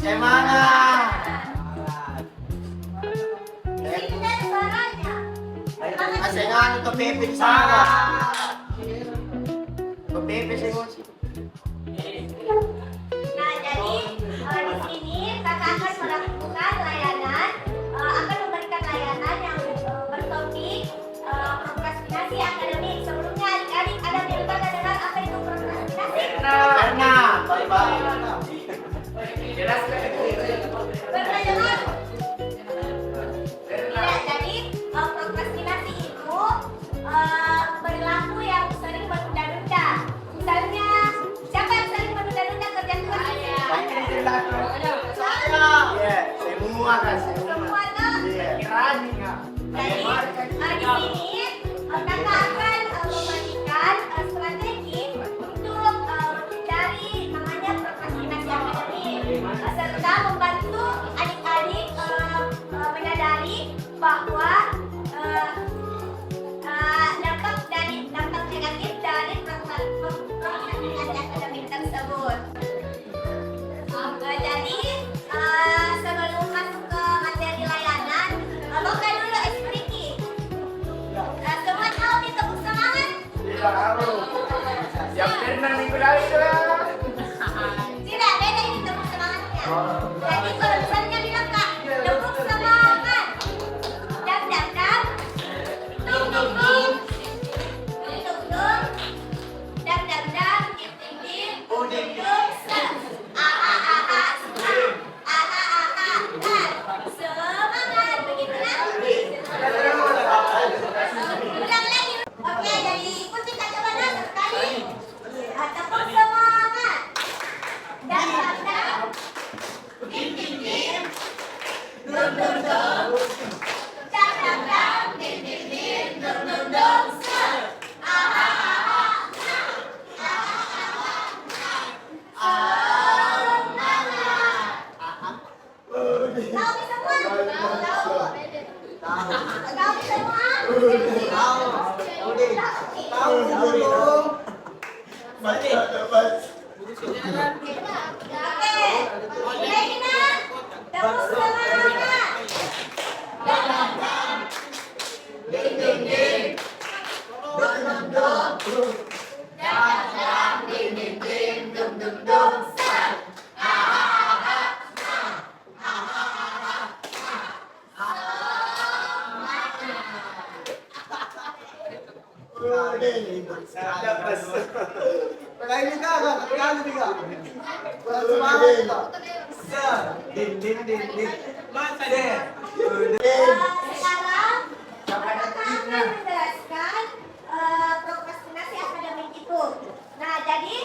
Semangat. Ini suaranya. Asengan untuk Pepe sana. Untuk Pepe emosi. Nah, jadi di sini kakak akan melakukan layanan, akan memberikan layanan yang bertopik prokrastinasi akademik. Sebelumnya adik-adik ada yang dengar apa itu prokrastinasi? Pernah, baik-baik. Pernah dengar? Tidak, jadi prokrastinasi itu perilaku yang sering menunda-nunda. Misalnya, siapa yang sering menunda-nunda kerja tugas? Iya, semua kan semua. Semua tuh. Iya. Jadi di sini kakak akan memberikan strategi untuk mencari namanya prokrastinasi akademik, serta membantu adik-adik menyadari bahwa dampak negatif dari prokrastinasi akademik tersebut. Jadi sebelum masuk ke materi layanan, buka dulu ekspresi. Semua tahu nih tepuk semangat? Yang pernah minggu lalu itu ya. Tidak, beda ini tepuk semangatnya. Jadi kalau misalnya bilang kak, tepuk semangat. Dam dam dam. Tung tung tung. Tung tung tung. Dam dam dam. Tim tim tim. Tung tung set. Aha aha set. Aha aha dan. Semangat begitulah. Ulang lagi. Oke, jadi ikuti Kak Jabana sekali. Tepuk semangat. Dan dan. Tim tim tim. Dum dum dum. Dam dam dam. Tim tim tim. Dum dum dum. Set. Aha aha. Tahu semua? Tahu. Tahu semua? Oke. Mulai Ina. Tepuk semangat. Dam dam dam. Ding ding ding. Dum dum dum. Dam dam dam. Ding ding ding. Dum dum dum. Set. Sekarang kakak akan menjelaskan prokrastinasi akademik itu. Nah, jadi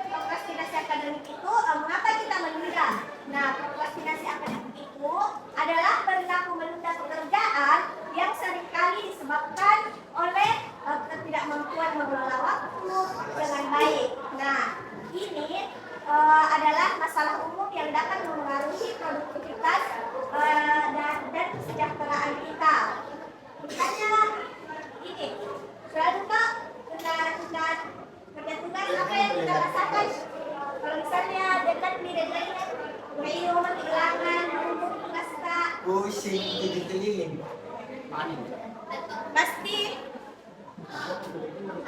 prokrastinasi akademik itu mengapa kita menunda? Nah, prokrastinasi akademik itu adalah perilaku menunda pekerjaan yang seringkali disebabkan oleh ketidakmampuan mengelola waktu dengan baik. Nah, ini adalah masalah umum yang dapat mempengaruhi produktivitas dan kesejahteraan kita. Misalnya ini, selalu kok tunda kerja tugas apa yang kita rasakan? Kalau misalnya deadline, kayak mati kehilangan, menumpuk tugas kak. Pusing, jadi keliling. Pasti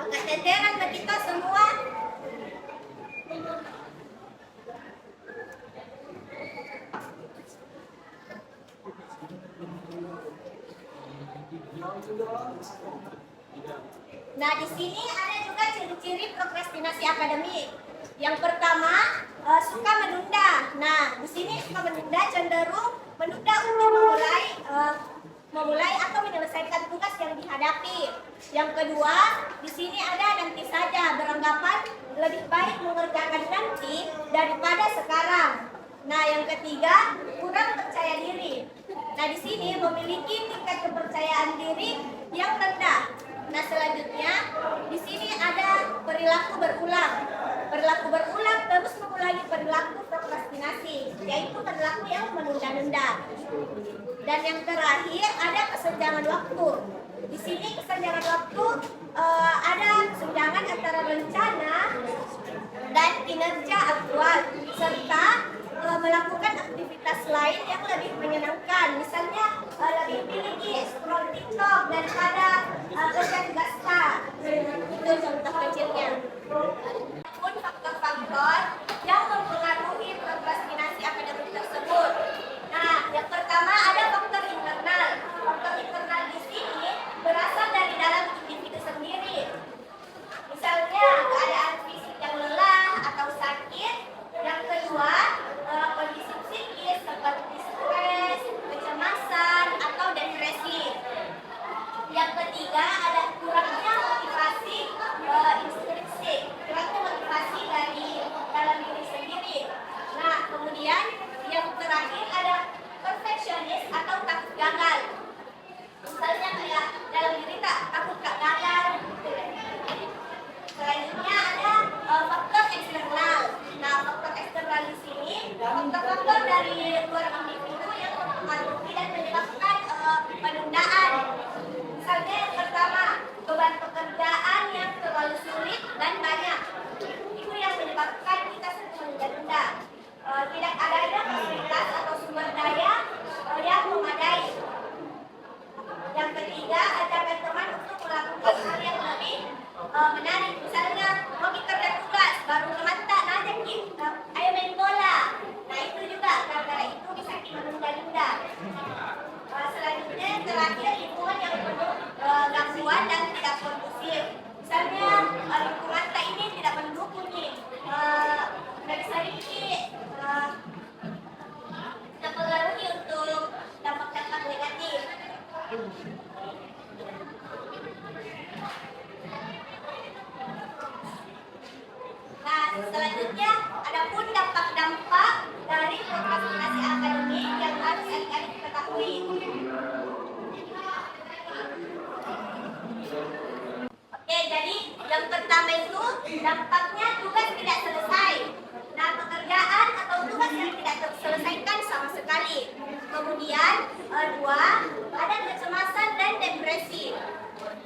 agak teteran ke kita semua. Nah, di sini ada juga ciri-ciri prokrastinasi akademik. Yang pertama, suka menunda. Nah, di sini suka menunda cenderung menunda untuk memulai atau menyelesaikan tugas yang dihadapi. Yang kedua, di sini ada nanti saja, beranggapan lebih baik mengerjakan nanti daripada sekarang. Nah, yang ketiga, kurang percaya diri. Nah, di sini memiliki tingkat kepercayaan diri yang rendah. Nah, selanjutnya di sini ada perilaku berulang. Perilaku berulang terus mengulangi perilaku prokrastinasi, yaitu perilaku yang menunda-nunda. Dan yang terakhir ada kesenjangan waktu. Di sini kesenjangan waktu ada kesenjangan antara rencana dan kinerja aktual serta melakukan aktivitas lain yang lebih menyenangkan. Misalnya lebih pilih scroll TikTok daripada kerja tugas tak. Itu contoh kecilnya. Pun faktor-faktor yang mempengaruhi prokrastinasi akademik tersebut. Nah, yang pertama ada faktor internal. Faktor internal di sini berasal dari dalam individu sendiri. Misalnya keadaan fisik yang lelah atau sakit. Yang kedua, kondisi psikis seperti stres, kecemasan, atau depresi. Yang ketiga, ada kurangnya motivasi intrinsik, kurangnya motivasi dari dalam diri sendiri. Nah, kemudian yang terakhir ada perfeksionis atau takut gagal. Misalnya kayak dalam diri takut gagal. Selanjutnya ada faktor eksternal. Nah, faktor eksternal di sini faktor-faktor dari luar individu yang mempengaruhi dan menyebabkan penundaan. Misalnya yang pertama, beban pekerjaan yang terlalu sulit dan banyak. Itu yang menyebabkan kita sering menunda-nunda. Tidak adanya fasilitas atau sumber daya yang memadai. Yang ketiga, ajakan teman untuk melakukan hal yang lebih menarik. Misalnya, mau kerja tugas, baru teman tak ngajak kita, ayo main bola. Nah, itu juga gara-gara itu bisa kita menunda-nunda. Selanjutnya, yang terakhir, lingkungan yang penuh gangguan dan tidak kondusif. Misalnya, lingkungan tak ini tidak mendukung nih. Nggak bisa mempengaruhi untuk dampak-dampak negatif. Nah, selanjutnya ada pun dampak-dampak dari prokrastinasi akademik yang harus adik-adik ketahui. Oke, jadi yang pertama itu dampaknya tugas tidak selesai. Nah, pekerjaan atau tugas yang tidak terselesaikan sama sekali. Kemudian, dua, ada kecemasan dan depresi.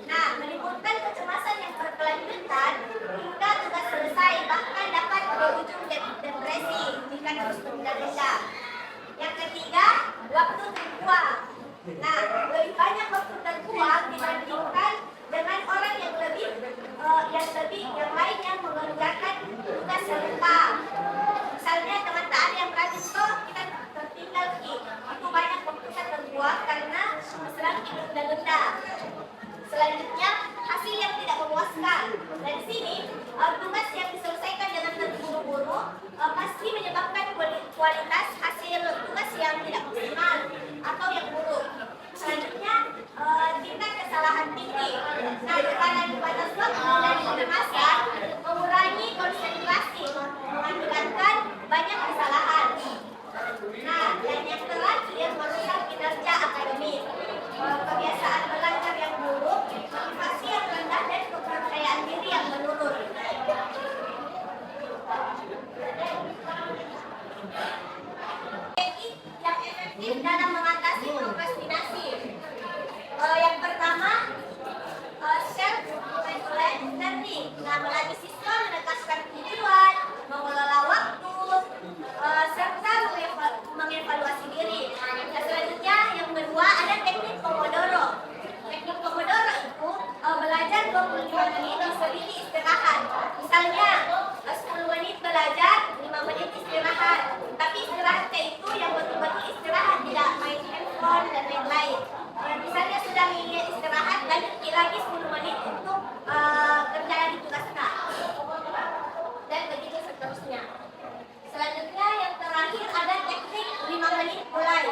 Nah, menimbulkan kecemasan yang berkelanjutan hingga tugas selesai, bahkan dapat berujung depresi jika terus menunda-nunda. Yang ketiga, waktu terbuang. Nah, lebih banyak waktu terbuang dibandingkan dengan orang yang lain yang mengerjakan tugas serupa. Misalnya teman tak ada yang rajin kok, kita tertinggal itu banyak waktu kita terbuang karena sedang menunda-nunda. Selanjutnya, hasil yang tidak memuaskan. Dari sini, tugas yang diselesaikan dengan terburu-buru pasti menyebabkan kualitas hasil tugas yang tidak maksimal atau yang buruk. Selanjutnya, tingkat kesalahan tinggi. Nah, tekanan batas waktu dan kecemasan mengurangi konsentrasi, mengakibatkan banyak kesalahan. Nah, dan yang terakhir, merusak kinerja akademik. Kebiasaan belajar yang buruk, motivasi yang rendah, dan kepercayaan diri yang menurun. Yang efektif dalam mengatasi prokrastinasi. Yang pertama, self-regulate learning. Nah, melatih siswa menekankan tujuan, mengelola waktu, serta mengevaluasi diri. Nah, selanjutnya yang kedua ada teknik Pomodoro. Teknik Pomodoro itu belajar 25 menit diselingi istirahat. Misalnya 10 menit belajar, 5 menit istirahat. Tapi istirahatnya itu yang betul-betul istirahat, tidak main handphone dan lain-lain. Misalnya sudah istirahat, lanjut lagi 10 menit untuk kerja lagi tugasnya. Dan begitu seterusnya. Selanjutnya yang terakhir ada teknik 5 menit mulai.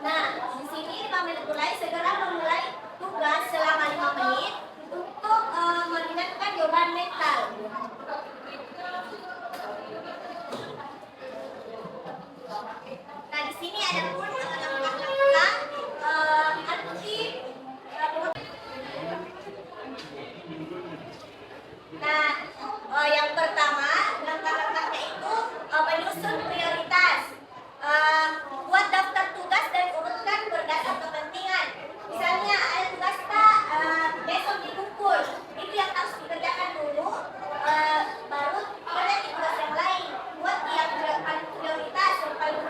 Nah, di sini 5 menit mulai, segera memulai tugas selama 5 menit untuk meringankan beban mental. Nah, di sini ada pun langkah-langkah anti. Nah, yang pertama langkah-langkahnya itu menyusun prioritas. Buat daftar tugas dan urutkan berdasar kepentingan. Misalnya ada tugas besok dikumpul, itu yang harus dikerjakan dulu, baru kemudian tugas yang lain. Buat yang paling prioritas, yang paling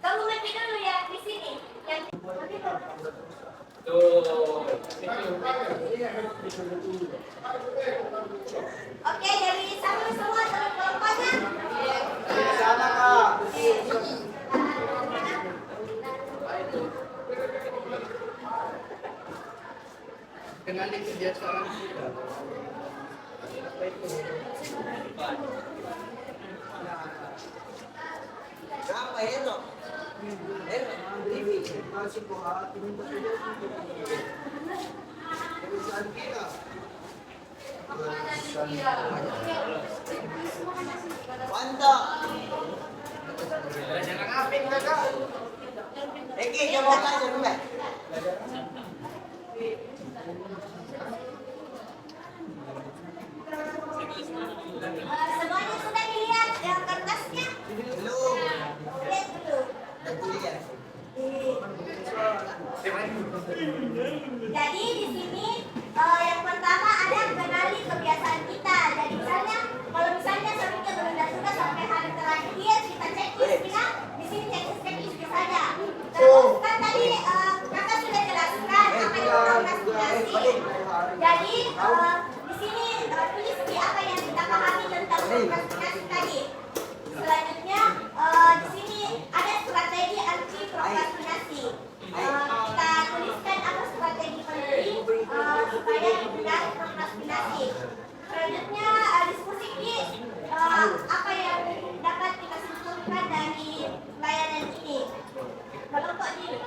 Kamu ngerti dulu ya di sini. Yang Oke, dari satu semua terus kelompoknya. Sama kak. Kenalin ke dia sekarang. Apa Heno? Heno, ini masih buat mantap. Jangan ngapin kakak. Eki coba aja dulu. Semuanya sudah dilihat yang kertasnya? Belum. Lihat dulu. Jadi di sini yang pertama ada kenali kebiasaan kita. Jadi misalnya kalau misalnya seringnya menunda tugas sampai hari terakhir kita checklist kita di sini checklist saja. Terus kan tadi kakak sudah jelaskan apa itu prokrastinasi. Jadi di sini tulis di apa yang kita pahami tentang prokrastinasi tadi. Selanjutnya di sini ada strategi anti prokrastinasi. Kita tuliskan apa strategi penting supaya dihindari prokrastinasi. Selanjutnya diskusi apa yang dapat kita simpulkan dari layanan ini. Kelompok ini.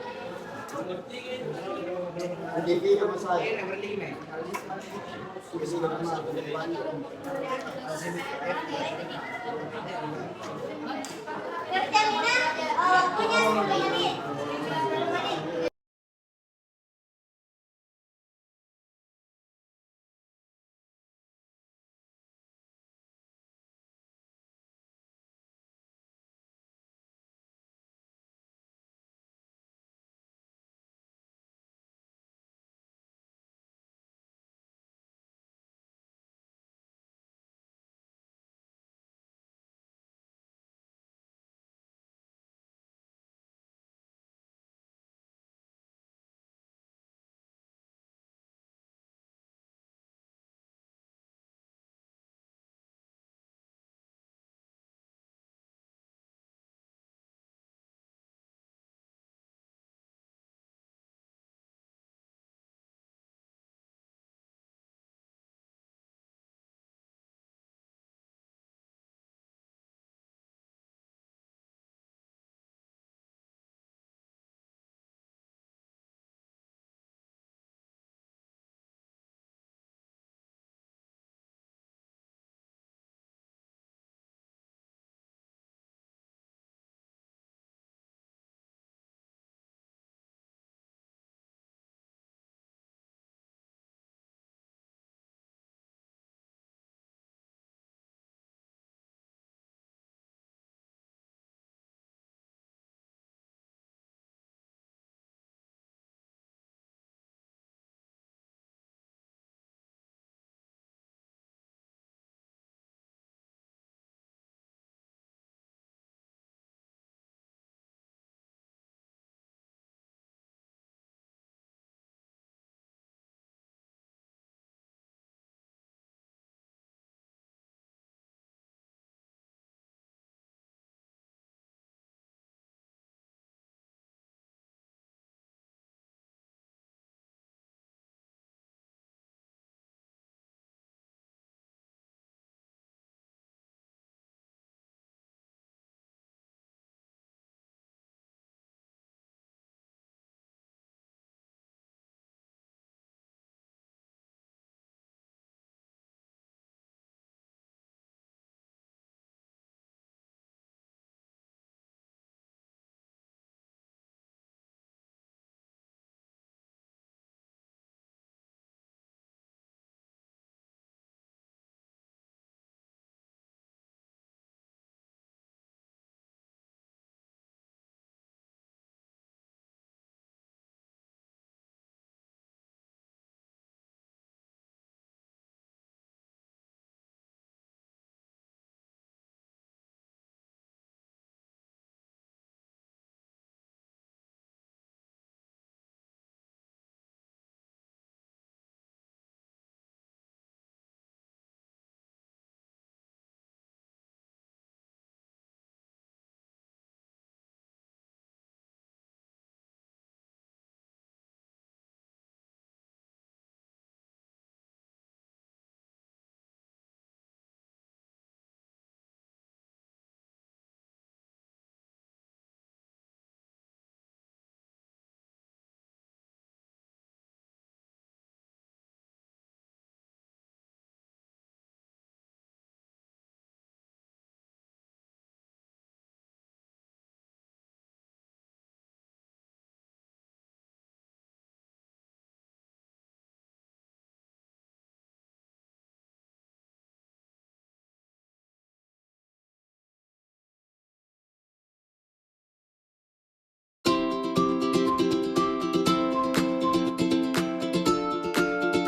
Jadi sama saya. Sudah masuk ke depan. Terjadinya punya 10 menit.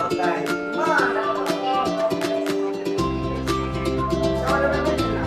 Okay. Mana? Sama naman yun na.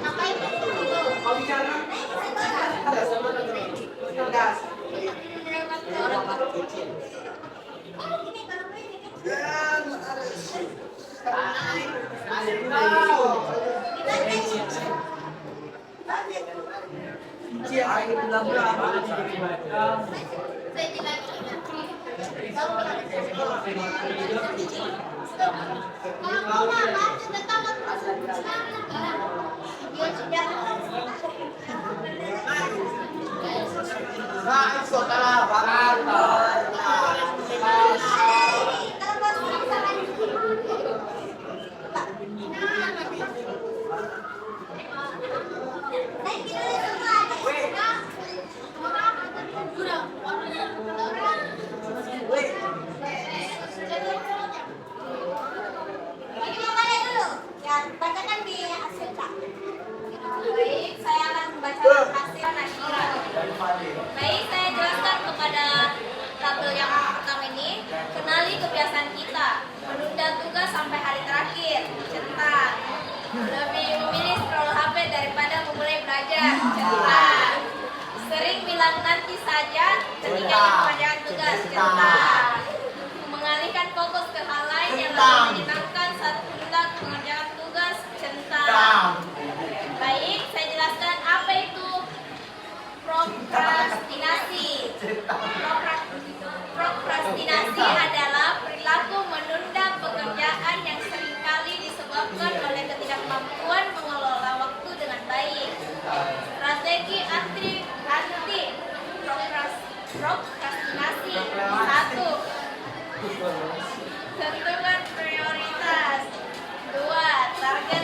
Apa itu? Bacakan di hasil Kak. Baik, saya akan membacakan hasil nasional. Baik, saya jelaskan kepada tabel yang pertama ini. Kenali kebiasaan kita, menunda tugas sampai hari terakhir, centang. Lebih memilih scroll HP daripada memulai belajar, centang. Sering bilang nanti saja ketika mengerjakan tugas, centang. Mengalihkan fokus ke hal lain yang lebih menyenangkan saat hendak mengerjakan tugas, centang. Baik, saya jelaskan apa itu prokrastinasi. Prokrastinasi adalah perilaku menunda pekerjaan yang seringkali disebabkan oleh ketidakmampuan mengelola waktu dengan baik. Strategi anti prokrastinasi. 1. Tentukan prioritas. 2. Target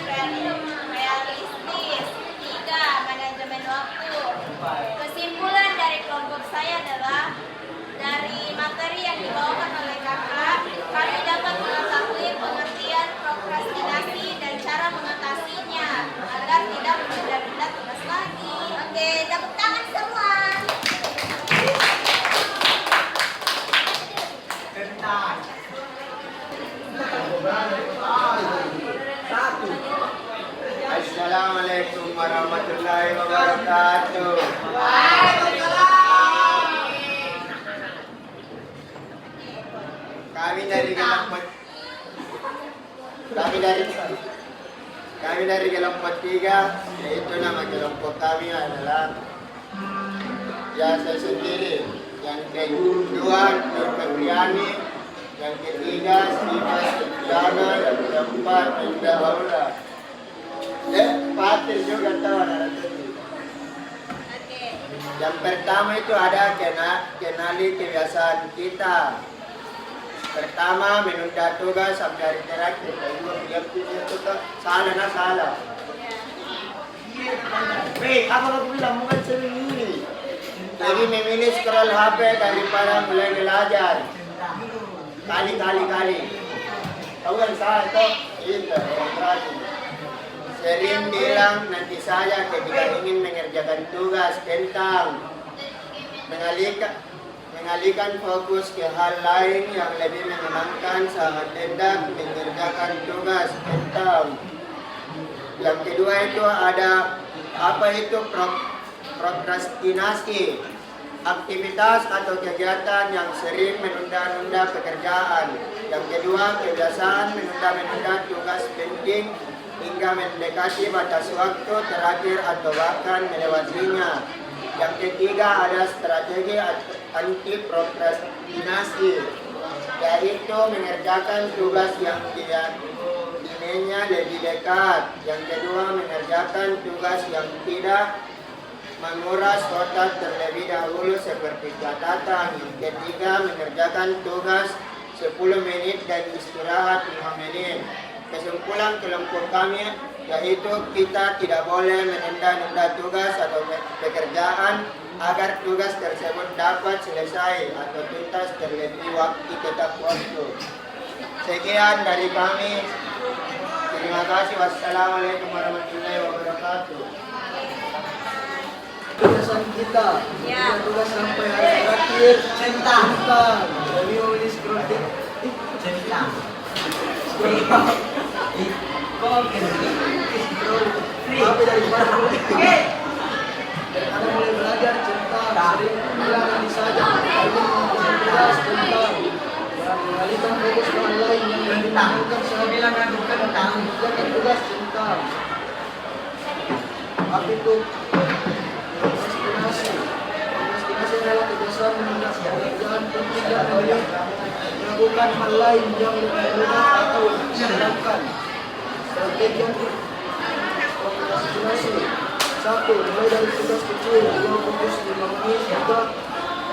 realistis. 3. Manajemen waktu. Kesimpulan dari kelompok saya adalah dari materi yang dibawakan oleh kakak, kami dapat mengetahui pengertian prokrastinasi dan cara mengatasinya agar tidak menunda-nunda tugas lagi. Oke, tepuk tangan semua. Assalamualaikum warahmatullahi wabarakatuh. Kami dari kelompok 3, yaitu nama kelompok kami adalah saya sendiri, yang kedua Nur Febriani, yang ketiga Siva Setiana, yang keempat Indah Haula. Fatir juga tahu anak itu. Yang pertama itu ada kenali kebiasaan kita. Pertama, menunda tugas sampai hari terakhir. Itu salah. Baik, apa aku bilang bukan sering ini. Jadi memilih scroll HP daripada mulai belajar. Kali. Tahu kan saya itu orang rajin. Sering bilang nanti saya ketika ingin mengerjakan tugas tentang mengalihkan fokus ke hal lain yang lebih menyenangkan saat hendak mengerjakan tugas tentang. Yang kedua itu ada apa itu prokrastinasi, aktivitas atau kegiatan yang sering menunda-nunda pekerjaan. Yang kedua, kebiasaan menunda-nunda tugas penting hingga mendekati batas waktu terakhir atau bahkan melewatinya. Yang ketiga ada strategi anti prokrastinasi, yaitu mengerjakan tugas yang dinilainya lebih dekat. Yang kedua, mengerjakan tugas yang tidak menguras otak terlebih dahulu seperti catatan. Yang ketiga, mengerjakan tugas 10 menit dan istirahat 5 menit. Kesimpulan kelompok kami yaitu kita tidak boleh menunda-nunda tugas atau pekerjaan agar tugas tersebut dapat selesai atau tuntas terlebih tetap waktu. Sekian dari kami. Terima kasih. Wassalamualaikum warahmatullahi wabarakatuh. Kebiasaan kita, tugas sampai hari terakhir, centang. Lebih memilih scroll. Centang. Tapi daripada Anda mulai belajar cinta, sering bilang saja jelas tentang mengalihkan fokus ke hal lain yang menyenangkan tentang tugas cinta. Apa itu? Prokrastinasi. Prokrastinasi adalah kebiasaan mengerjakan penting dan melakukan hal lain yang lebih mudah atau menyenangkan. Strategi untuk prokrastinasi. 1. Mulai dari tugas kecil, 2. Fokus 5 menit, 3.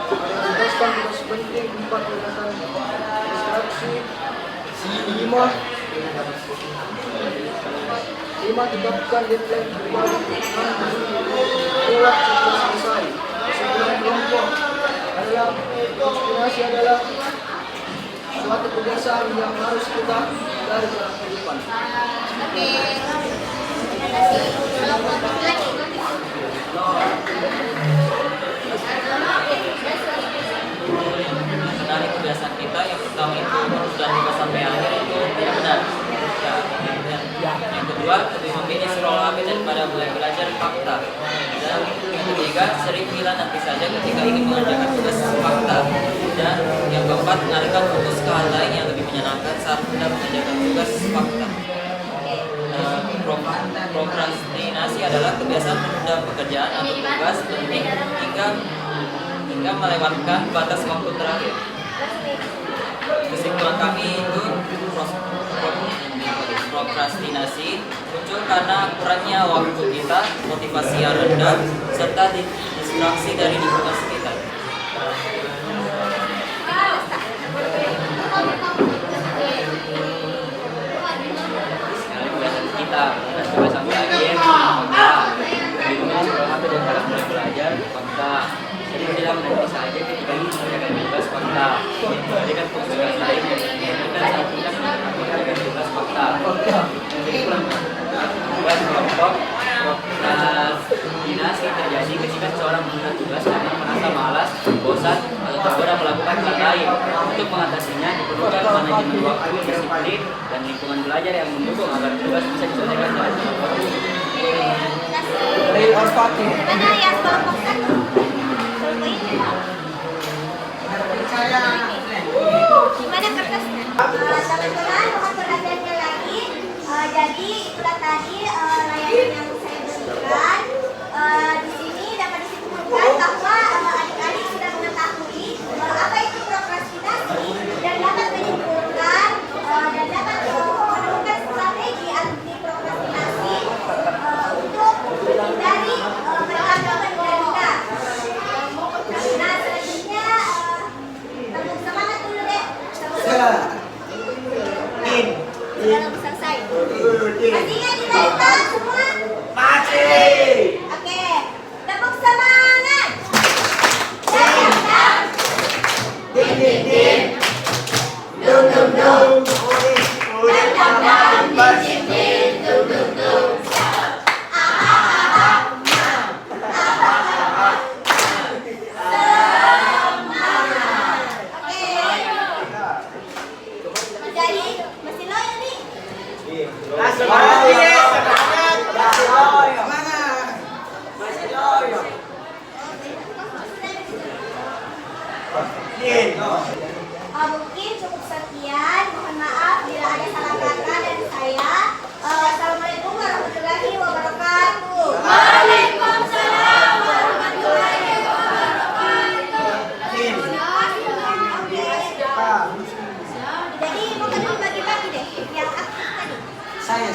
Prioritaskan tugas penting, 4. Gunakan distraksi, 5. Tetapkan deadline terbaik, 6. Buat setelah selesai. Kesimpulan kelompok adalah prokrastinasi adalah suatu kebiasaan yang harus kita dari dalam kehidupan. Oke. Kelompok lagi. Menarik kebiasaan kita yang pertama itu sudah kita sampai akhir itu tidak benar. Yang kedua, lebih memilih scroll HP daripada belajar fakta. Dan yang ketiga, sering bilang nanti saja ketika ingin mengerjakan tugas fakta. Dan yang keempat, mengalihkan fokus ke hal lain yang lebih menyenangkan saat hendak mengerjakan tugas fakta. Prokrastinasi adalah kebiasaan menunda pekerjaan atau tugas penting hingga melewatkan batas waktu terakhir. Kesimpulan kami itu prokrastinasi muncul karena kurangnya waktu kita, motivasi yang rendah, serta distraksi dari lingkungan sekitar. Kita coba sampai akhir bingungan scroll HP dan kalau mulai belajar fakta. Jadi bilang nanti saja ketika ini mengerjakan tugas fakta. Jadi kan tugas lain kita satukan mengerjakan tugas fakta. Jadi tugas kelompok prokrastinasi terjadi ketika seseorang menunda tugas karena merasa malas, bosan, atau tergoda melakukan hal lain. Untuk mengatasinya diperlukan manajemen waktu, disiplin, dan lingkungan belajar yang mendukung agar tugas bisa diselesaikan dengan cepat. Real or fake? Mana yang kelompok satu? Gimana kertasnya? Teman-teman, mohon perhatiannya lagi. Jadi itulah tadi layanan yang saya berikan. Di sini dapat disimpulkan bahwa adik-adik sudah mengetahui apa itu prokrastinasi dan dapat menyimpulkan dan dapat menemukan strategi anti prokrastinasi untuk menghindari berlaku menunda. Nah, selanjutnya tepuk semangat dulu deh. Sudah selesai. Masih ingat kita semua? Masih. Oke, tepuk semangat. Jadi, masih loyo nih. Mungkin cukup sekian. Mohon maaf bila ada salah kata dari saya. Assalamualaikum warahmatullahi wabarakatuh. Waalaikumsalam warahmatullahi wabarakatuh. Jadi bukan dibagi-bagi deh yang aktif tadi. Saya.